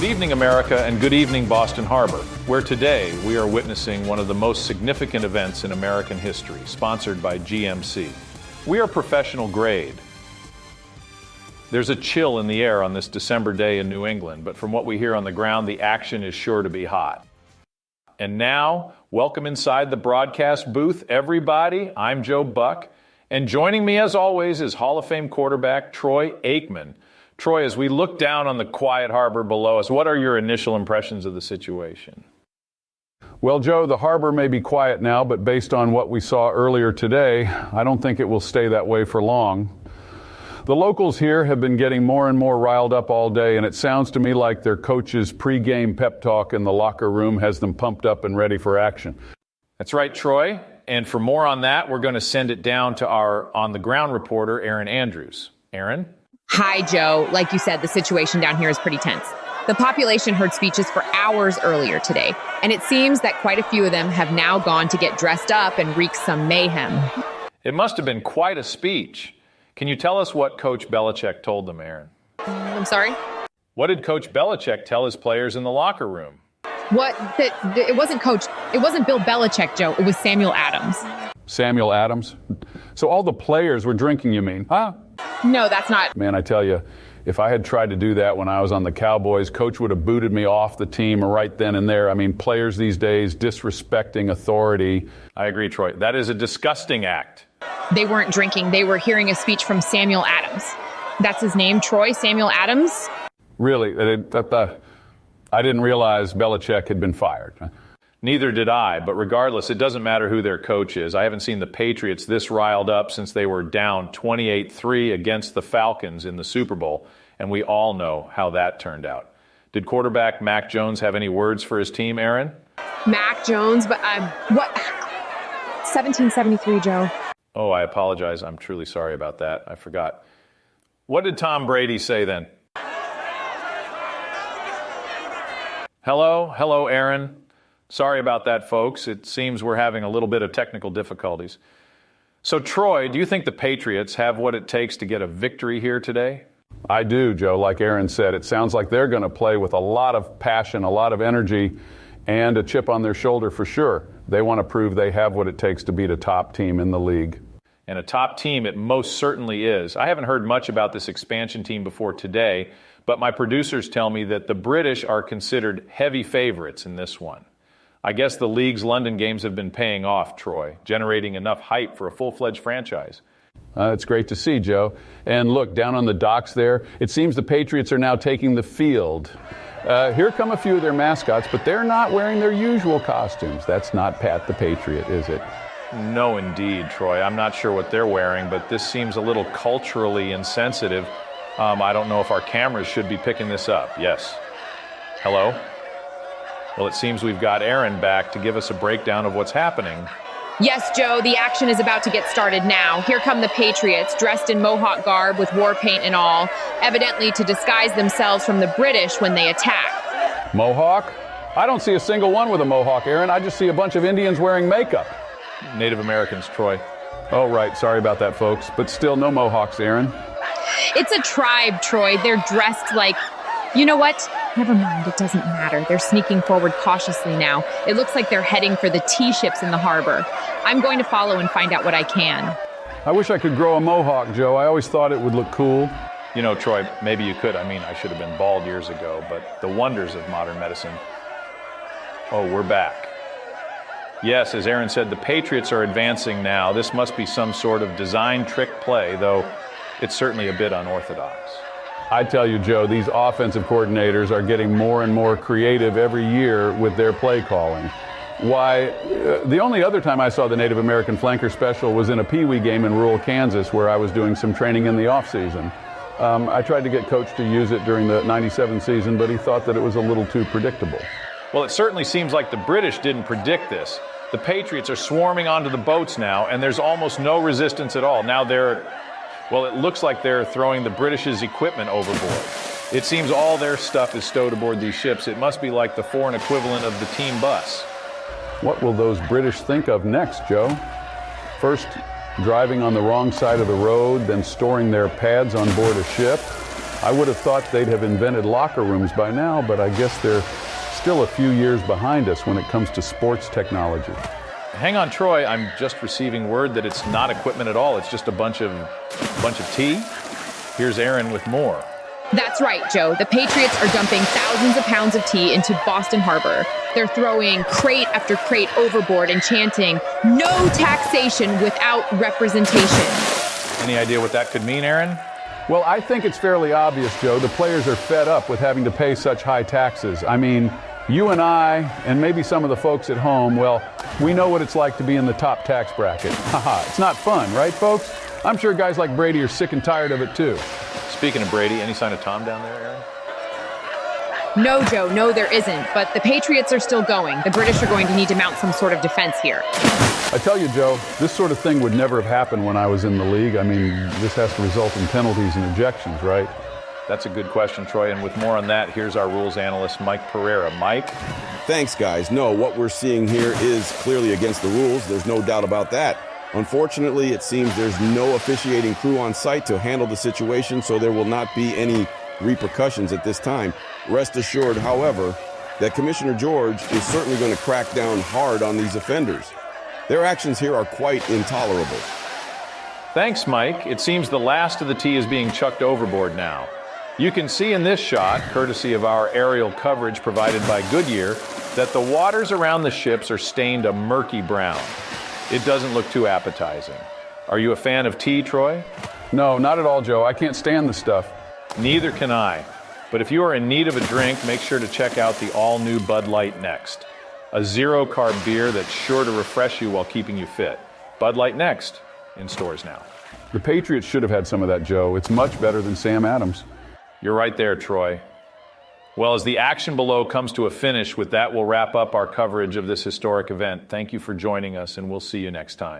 Good evening, America, and good evening, Boston Harbor, where today we are witnessing one of the most significant events in American history, sponsored by GMC. We are professional grade. There's a chill in the air on this December day in New England, but from what we hear on the ground, the action is sure to be hot. And now, welcome inside the broadcast booth, everybody. I'm Joe Buck, and joining me as always is Hall of Fame quarterback Troy Aikman. Troy, as we look down on the quiet harbor below us, what are your initial impressions of the situation? Well, Joe, the harbor may be quiet now, but based on what we saw earlier today, I don't think it will stay that way for long. The locals here have been getting more and more riled up all day, and it sounds to me like their coach's pregame pep talk in the locker room has them pumped up and ready for action. That's right, Troy. And for more on that, we're going to send it down to our on-the-ground reporter, Erin Andrews. Erin? Hi, Joe. Like you said, the situation down here is pretty tense. The population heard speeches for hours earlier today, and it seems that quite a few of them have now gone to get dressed up and wreak some mayhem. It must have been quite a speech. Can you tell us what Coach Belichick told them, Erin? I'm sorry? What did Coach Belichick tell his players in the locker room? It wasn't Bill Belichick, Joe. It was Samuel Adams. Samuel Adams? So all the players were drinking, you mean? Huh? No, that's not. Man, I tell you, if I had tried to do that when I was on the Cowboys, Coach would have booted me off the team right then and there. I mean, players these days disrespecting authority. I agree, Troy. That is a disgusting act. They weren't drinking. They were hearing a speech from Samuel Adams. That's his name, Troy, Samuel Adams? Really? I didn't realize Belichick had been fired. Neither did I, but regardless, it doesn't matter who their coach is. I haven't seen the Patriots this riled up since they were down 28-3 against the Falcons in the Super Bowl, and we all know how that turned out. Did quarterback Mac Jones have any words for his team, Erin? Mac Jones, but what? 1773, Joe. Oh, I apologize. I'm truly sorry about that. I forgot. What did Tom Brady say then? Hello, Erin. Sorry about that, folks. It seems we're having a little bit of technical difficulties. So, Troy, do you think the Patriots have what it takes to get a victory here today? I do, Joe. Like Erin said, it sounds like they're going to play with a lot of passion, a lot of energy, and a chip on their shoulder for sure. They want to prove they have what it takes to beat a top team in the league. And a top team it most certainly is. I haven't heard much about this expansion team before today, but my producers tell me that the British are considered heavy favorites in this one. I guess the league's London games have been paying off, Troy, generating enough hype for a full-fledged franchise. It's great to see, Joe. And look, down on the docks there, it seems the Patriots are now taking the field. Here come a few of their mascots, but they're not wearing their usual costumes. That's not Pat the Patriot, is it? No, indeed, Troy. I'm not sure what they're wearing, but this seems a little culturally insensitive. I don't know if our cameras should be picking this up. Yes. Hello? Well, it seems we've got Erin back to give us a breakdown of what's happening. Yes, Joe, the action is about to get started now. Here come the Patriots, dressed in Mohawk garb with war paint and all, evidently to disguise themselves from the British when they attack. Mohawk? I don't see a single one with a Mohawk, Erin. I just see a bunch of Indians wearing makeup. Native Americans, Troy. Oh, right. Sorry about that, folks. But still no Mohawks, Erin. It's a tribe, Troy. They're dressed like... You know what? Never mind, it doesn't matter. They're sneaking forward cautiously now. It looks like they're heading for the tea-ships in the harbor. I'm going to follow and find out what I can. I wish I could grow a Mohawk, Joe. I always thought it would look cool. You know, Troy, maybe you could. I mean, I should have been bald years ago, but the wonders of modern medicine. Oh, we're back. Yes, as Erin said, the Patriots are advancing now. This must be some sort of design trick play, though it's certainly a bit unorthodox. I tell you, Joe, these offensive coordinators are getting more and more creative every year with their play calling. Why, the only other time I saw the Native American flanker special was in a Pee Wee game in rural Kansas where I was doing some training in the off-season. I tried to get Coach to use it during the '97 season, but he thought that it was a little too predictable. Well, it certainly seems like the British didn't predict this. The Patriots are swarming onto the boats now, and there's almost no resistance at all. Now well, it looks like they're throwing the British's equipment overboard. It seems all their stuff is stowed aboard these ships. It must be like the foreign equivalent of the team bus. What will those British think of next, Joe? First, driving on the wrong side of the road, then storing their pads on board a ship. I would have thought they'd have invented locker rooms by now, but I guess they're still a few years behind us when it comes to sports technology. Hang on, Troy. I'm just receiving word that it's not equipment at all. It's just a bunch of tea. Here's Erin with more. That's right, Joe. The Patriots are dumping thousands of pounds of tea into Boston Harbor. They're throwing crate after crate overboard and chanting, "No taxation without representation." Any idea what that could mean, Erin? Well, I think it's fairly obvious, Joe. The players are fed up with having to pay such high taxes. I mean, you and I, and maybe some of the folks at home, well, we know what it's like to be in the top tax bracket. Haha, it's not fun, right, folks? I'm sure guys like Brady are sick and tired of it, too. Speaking of Brady, any sign of Tom down there, Erin? No, Joe, no, there isn't. But the Patriots are still going. The British are going to need to mount some sort of defense here. I tell you, Joe, this sort of thing would never have happened when I was in the league. I mean, this has to result in penalties and ejections, right? That's a good question, Troy. And with more on that, here's our rules analyst, Mike Pereira. Mike? Thanks, guys. No, what we're seeing here is clearly against the rules. There's no doubt about that. Unfortunately, it seems there's no officiating crew on site to handle the situation, so there will not be any repercussions at this time. Rest assured, however, that Commissioner George is certainly going to crack down hard on these offenders. Their actions here are quite intolerable. Thanks, Mike. It seems the last of the tea is being chucked overboard now. You can see in this shot, courtesy of our aerial coverage provided by Goodyear, that the waters around the ships are stained a murky brown. It doesn't look too appetizing. Are you a fan of tea, Troy? No, not at all, Joe. I can't stand the stuff. Neither can I. But if you are in need of a drink, make sure to check out the all-new Bud Light Next. A zero-carb beer that's sure to refresh you while keeping you fit. Bud Light Next, in stores now. The Patriots should have had some of that, Joe. It's much better than Sam Adams. You're right there, Troy. Well, as the action below comes to a finish, with that, we'll wrap up our coverage of this historic event. Thank you for joining us, and we'll see you next time.